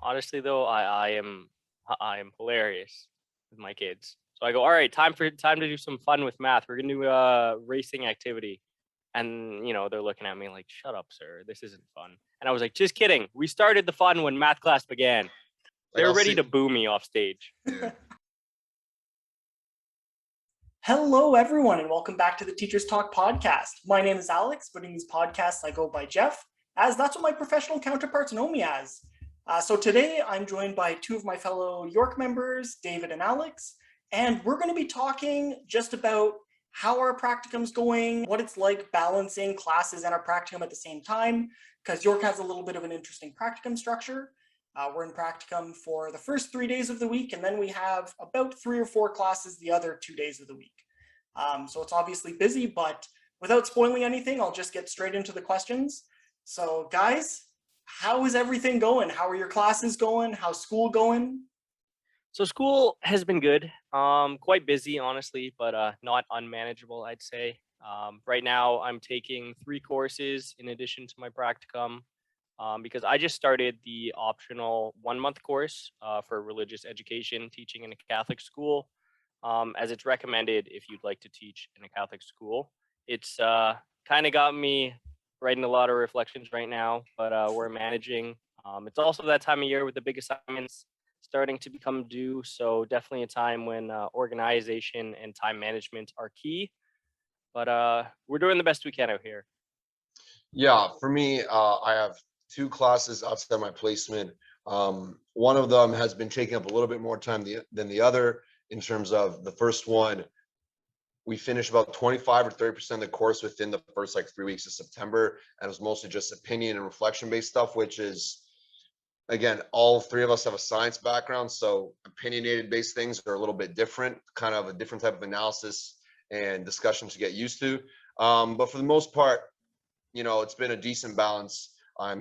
Honestly, though, I am hilarious with my kids. So I go, all right, time to do some fun with math. We're gonna do a racing activity, and they're looking at me like, shut up, sir, this isn't fun. And I was like, just kidding. We started the fun when math class began. Like, They're I'll ready see. to boo me off stage. Yeah. Hello, everyone, and welcome back to the Teachers Talk podcast. My name is Alex, but in these podcasts, I go by Jeff, as that's what my professional counterparts know me as. So today, I'm joined by two of my fellow York members, David and Alex, and we're going to be talking just about how our practicum's going, what it's like balancing classes and our practicum at the same time, because York has a little bit of an interesting practicum structure. We're in practicum for the first 3 days of the week, and then we have about 3 or 4 classes the other 2 days of the week. So it's obviously busy, but without spoiling anything, I'll just get straight into the questions. So guys, how is everything going? How are your classes going? How's school going? So school has been good. Quite busy, honestly, but not unmanageable, I'd say. Right now, I'm taking 3 courses in addition to my practicum, because I just started the optional 1-month course for religious education, teaching in a Catholic school, as it's recommended if you'd like to teach in a Catholic school. It's kind of got me writing a lot of reflections right now, but we're managing. It's also that time of year with the big assignments starting to become due, so definitely a time when organization and time management are key. But we're doing the best we can out here. Yeah, for me, I have 2 classes outside my placement. One of them has been taking up a little bit more time than the other. In terms of the first one, we finished about 25 or 30% of the course within the first 3 weeks of September, and it was mostly just opinion and reflection based stuff, which is, again, all 3 of us have a science background, so opinionated based things are a little bit different, kind of a different type of analysis and discussion to get used to. But for the most part, it's been a decent balance. I'm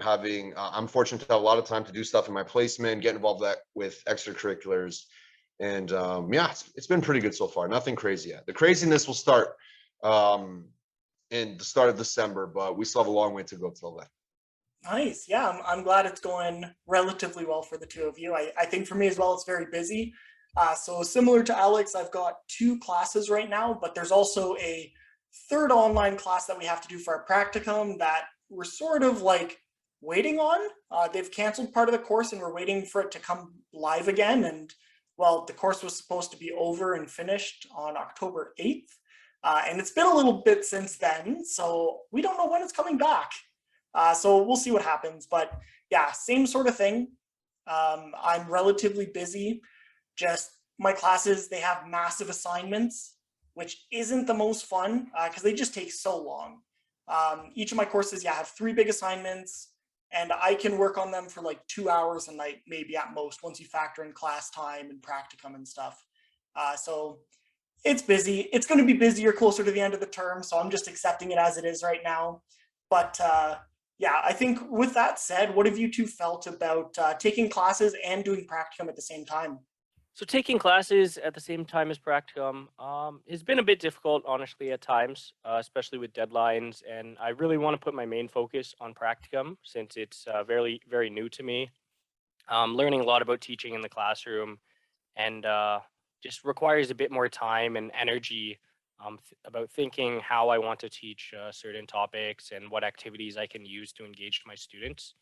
fortunate to have a lot of time to do stuff in my placement, get involved with extracurriculars. And yeah, it's been pretty good so far. Nothing crazy yet. The craziness will start in the start of December, but we still have a long way to go till then. Nice. Yeah, I'm glad it's going relatively well for the two of you. I think for me as well, it's very busy. So similar to Alex, I've got 2 classes right now, but there's also a third online class that we have to do for our practicum that we're sort of waiting on. They've canceled part of the course and we're waiting for it to come live again. And well, the course was supposed to be over and finished on October 8th. And it's been a little bit since then, so we don't know when it's coming back. So we'll see what happens. But yeah, same sort of thing. I'm relatively busy. Just my classes, they have massive assignments, which isn't the most fun because they just take so long. Each of my courses, have 3 big assignments, and I can work on them for 2 hours a night, maybe at most, once you factor in class time and practicum and stuff. So it's busy. It's going to be busier closer to the end of the term, so I'm just accepting it as it is right now. But yeah, I think with that said, what have you two felt about taking classes and doing practicum at the same time? So taking classes at the same time as practicum has been a bit difficult, honestly, at times, especially with deadlines. And I really want to put my main focus on practicum since it's very, very new to me. Learning a lot about teaching in the classroom and just requires a bit more time and energy about thinking how I want to teach certain topics and what activities I can use to engage my students.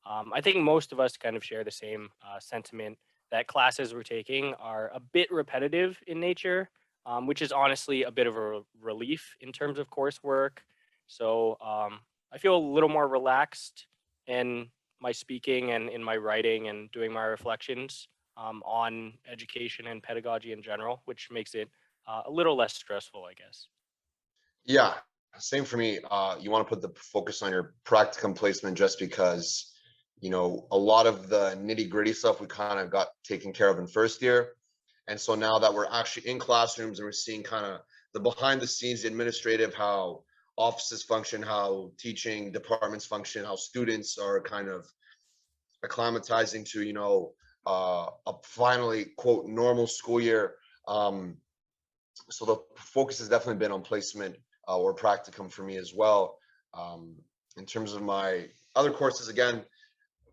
I think most of us kind of share the same sentiment that classes we're taking are a bit repetitive in nature, which is honestly a bit of a relief in terms of coursework. So I feel a little more relaxed in my speaking and in my writing and doing my reflections on education and pedagogy in general, which makes it a little less stressful, I guess. Yeah, same for me. You want to put the focus on your practicum placement just because, a lot of the nitty gritty stuff we kind of got taken care of in first year. And so now that we're actually in classrooms and we're seeing kind of the behind the scenes, the administrative, how offices function, how teaching departments function, how students are kind of acclimatizing to, a finally quote normal school year. So the focus has definitely been on placement or practicum for me as well. In terms of my other courses, again,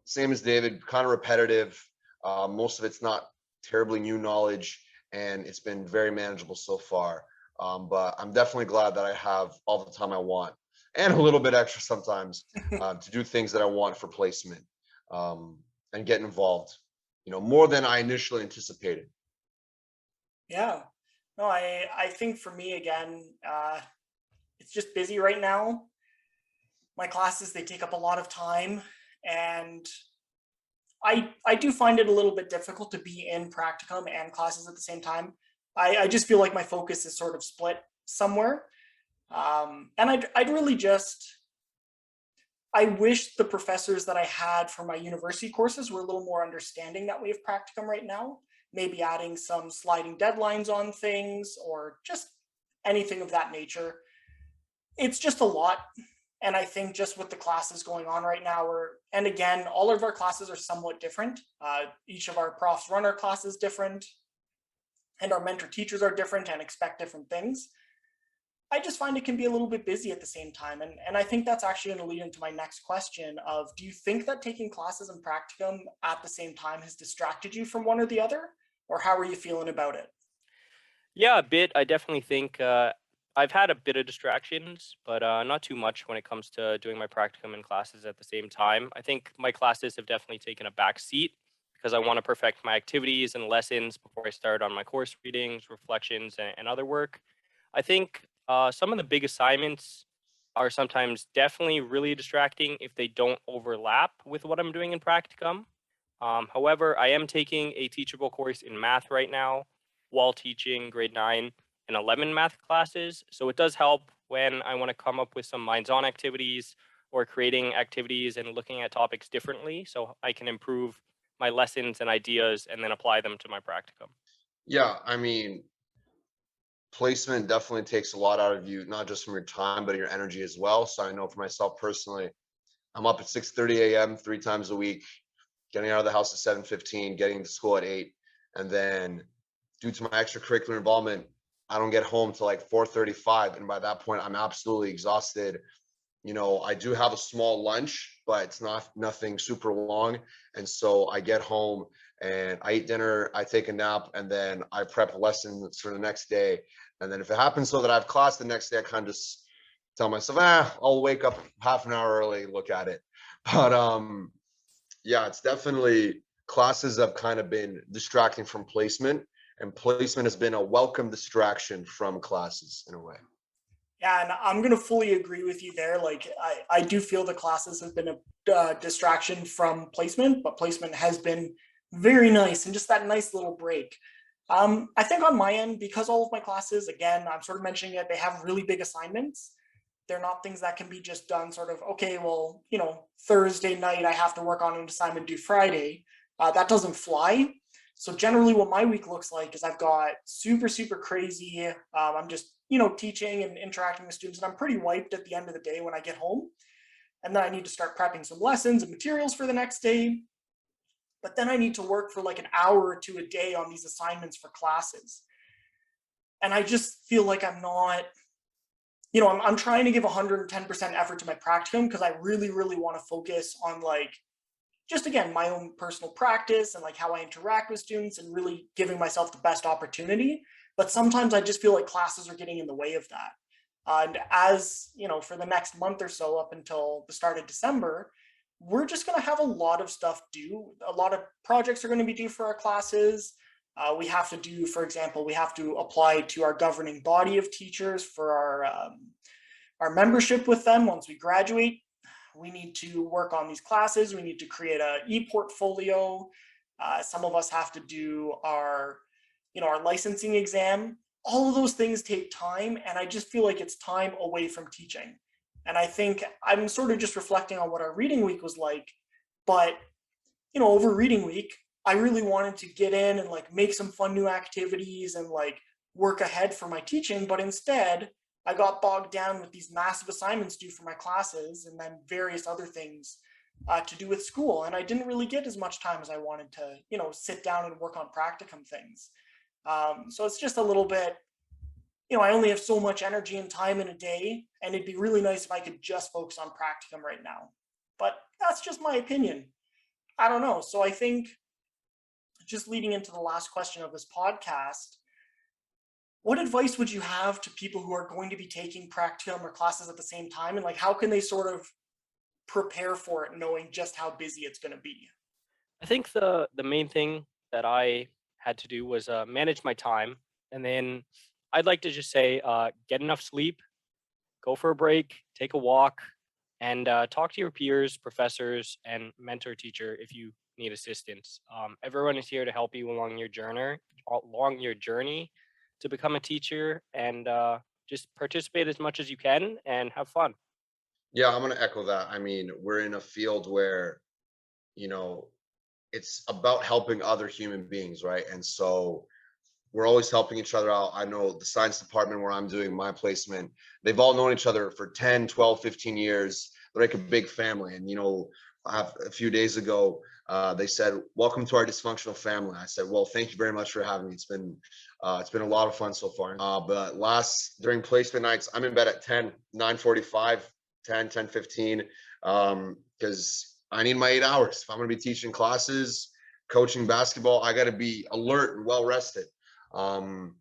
same as David, kind of repetitive. Most of it's not terribly new knowledge, and it's been very manageable so far. But I'm definitely glad that I have all the time I want and a little bit extra sometimes to do things that I want for placement, and get involved, more than I initially anticipated. Yeah. No, I think for me again, it's just busy right now. My classes, they take up a lot of time, and I do find it a little bit difficult to be in practicum and classes at the same time. I just feel like my focus is sort of split somewhere. And I'd really just, I wish the professors that I had for my university courses were a little more understanding that we have practicum right now. Maybe adding some sliding deadlines on things or just anything of that nature. It's just a lot. And I think just with the classes going on right now, and again, all of our classes are somewhat different. Each of our profs run our classes different, and our mentor teachers are different and expect different things. I just find it can be a little bit busy at the same time. And I think that's actually going to lead into my next question of, do you think that taking classes and practicum at the same time has distracted you from one or the other? Or how are you feeling about it? Yeah, a bit. I definitely think I've had a bit of distractions, but not too much when it comes to doing my practicum and classes at the same time. I think my classes have definitely taken a back seat because I want to perfect my activities and lessons before I start on my course readings, reflections, and other work. I think some of the big assignments are sometimes definitely really distracting if they don't overlap with what I'm doing in practicum. However, I am taking a teachable course in math right now while teaching grade 9 and 11 math classes. So it does help when I want to come up with some minds on activities or creating activities and looking at topics differently so I can improve my lessons and ideas and then apply them to my practicum. Yeah, I mean, placement definitely takes a lot out of you, not just from your time, but your energy as well. So I know for myself personally, I'm up at 6:30 a.m. 3 times a week, getting out of the house at 7:15, getting to school at 8, and then due to my extracurricular involvement, I don't get home till like 4:35, and by that point, I'm absolutely exhausted. I do have a small lunch, but it's nothing super long, and so I get home and I eat dinner, I take a nap, and then I prep lessons for the next day. And then if it happens so that I have class the next day, I kind of just tell myself, I'll wake up half an hour early, look at it. But yeah, it's definitely classes have kind of been distracting from placement, and placement has been a welcome distraction from classes in a way. Yeah, and I'm going to fully agree with you there. Like, I do feel the classes have been a distraction from placement, but placement has been very nice and just that nice little break. I think on my end, because all of my classes, again, I'm sort of mentioning it, they have really big assignments. They're not things that can be just done sort of, okay, well, Thursday night, I have to work on an assignment due Friday. That doesn't fly. So generally what my week looks like is I've got super, super crazy. I'm just, teaching and interacting with students, and I'm pretty wiped at the end of the day when I get home. And then I need to start prepping some lessons and materials for the next day. But then I need to work for like an hour or two a day on these assignments for classes. And I just feel like I'm not, I'm trying to give 110% effort to my practicum because I really, really want to focus on like, just again, my own personal practice and like how I interact with students and really giving myself the best opportunity. But sometimes I just feel like classes are getting in the way of that. And as for the next month or so up until the start of December, we're just going to have a lot of stuff due. A lot of projects are going to be due for our classes. We have to do, for example, we have to apply to our governing body of teachers for our membership with them once we graduate. We need to work on these classes. We need to create a e-portfolio. Some of us have to do our licensing exam. All of those things take time, and I just feel like it's time away from teaching. And I think I'm sort of just reflecting on what our reading week was like, but over reading week, I really wanted to get in and like make some fun new activities and like work ahead for my teaching, but instead I got bogged down with these massive assignments due for my classes and then various other things to do with school. And I didn't really get as much time as I wanted to, sit down and work on practicum things. So it's just a little bit, I only have so much energy and time in a day, and it'd be really nice if I could just focus on practicum right now. But that's just my opinion. I don't know. So I think just leading into the last question of this podcast, what advice would you have to people who are going to be taking practicum or classes at the same time? And like, how can they sort of prepare for it knowing just how busy it's going to be? I think the main thing that I had to do was manage my time, and then I'd like to just say get enough sleep, go for a break, take a walk, and talk to your peers, professors, and mentor teacher if you need assistance. Everyone is here to help you along your journey to become a teacher, and just participate as much as you can and have fun. Yeah, I'm gonna echo that. I mean, we're in a field where, you know, it's about helping other human beings, right? And so we're always helping each other out. I know the science department where I'm doing my placement, they've all known each other for 10, 12, 15 years. They're like a big family. And, a few days ago, they said, "Welcome to our dysfunctional family." I said, "Well, thank you very much for having me. It's been a lot of fun so far." But during placement nights, I'm in bed at 10, 9:45, 10, 10:15, because I need my 8 hours. If I'm going to be teaching classes, coaching basketball, I got to be alert and well rested. Um,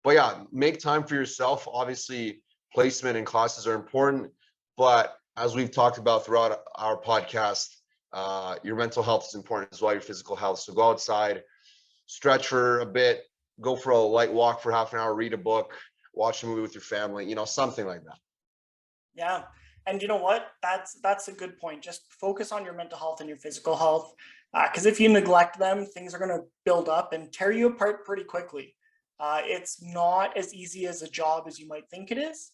but yeah, make time for yourself. Obviously, placement and classes are important, but as we've talked about throughout our podcast, your mental health is important as well, your physical health. So go outside, stretch for a bit, go for a light walk for half an hour, read a book, watch a movie with your family, something like that. Yeah. And you know what? That's a good point. Just focus on your mental health and your physical health. Because if you neglect them, things are going to build up and tear you apart pretty quickly. It's not as easy as a job as you might think it is.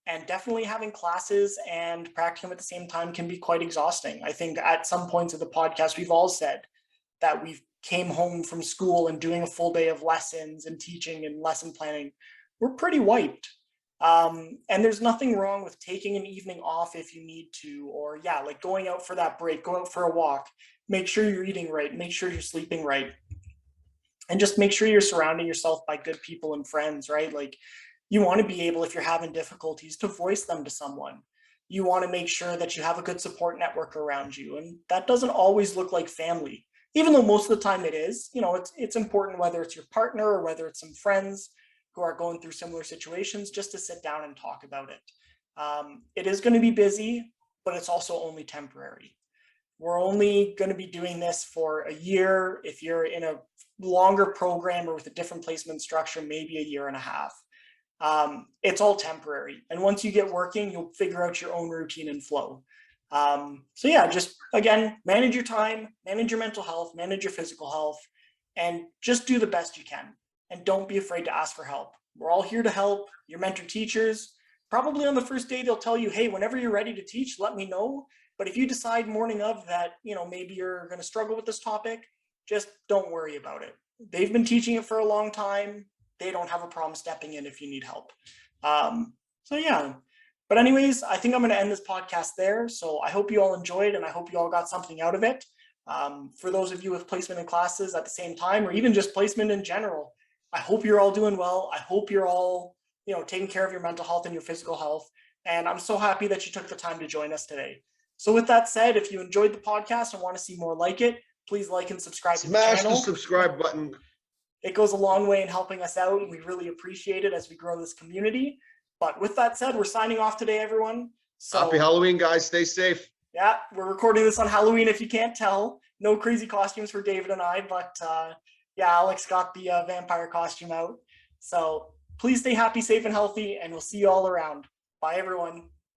And definitely having classes and practicum at the same time can be quite exhausting. I think at some points of the podcast, we've all said that we've came home from school and doing a full day of lessons and teaching and lesson planning. We're pretty wiped. And there's nothing wrong with taking an evening off if you need to, or yeah, like going out for that break, go out for a walk, make sure you're eating right, make sure you're sleeping right, and just make sure you're surrounding yourself by good people and friends, right? Like you want to be able, if you're having difficulties, to voice them to someone. You want to make sure that you have a good support network around you. And that doesn't always look like family, even though most of the time it is. It's important whether it's your partner or whether it's some friends who are going through similar situations, just to sit down and talk about it. It is going to be busy, but it's also only temporary. We're only going to be doing this for a year. If you're in a longer program or with a different placement structure, maybe a year and a half. It's all temporary. And once you get working, you'll figure out your own routine and flow. So yeah, just again, manage your time, manage your mental health, manage your physical health, and just do the best you can. And don't be afraid to ask for help. We're all here to help. Your mentor teachers, probably on the first day, they'll tell you, hey, whenever you're ready to teach, let me know. But if you decide morning of that, maybe you're going to struggle with this topic, just don't worry about it. They've been teaching it for a long time. They don't have a problem stepping in if you need help. So yeah. But anyways, I think I'm going to end this podcast there. So I hope you all enjoyed and I hope you all got something out of it. For those of you with placement in classes at the same time, or even just placement in general, I hope you're all doing well. I hope you're all, taking care of your mental health and your physical health. And I'm so happy that you took the time to join us today. So with that said, if you enjoyed the podcast and want to see more like it, please like and subscribe to the channel. Smash the subscribe button. It goes a long way in helping us out, and we really appreciate it as we grow this community. But with that said, we're signing off today, everyone. So, happy Halloween, guys. Stay safe. Yeah, we're recording this on Halloween, if you can't tell. No crazy costumes for David and I, but yeah, Alex got the vampire costume out. So please stay happy, safe, and healthy, and we'll see you all around. Bye, everyone.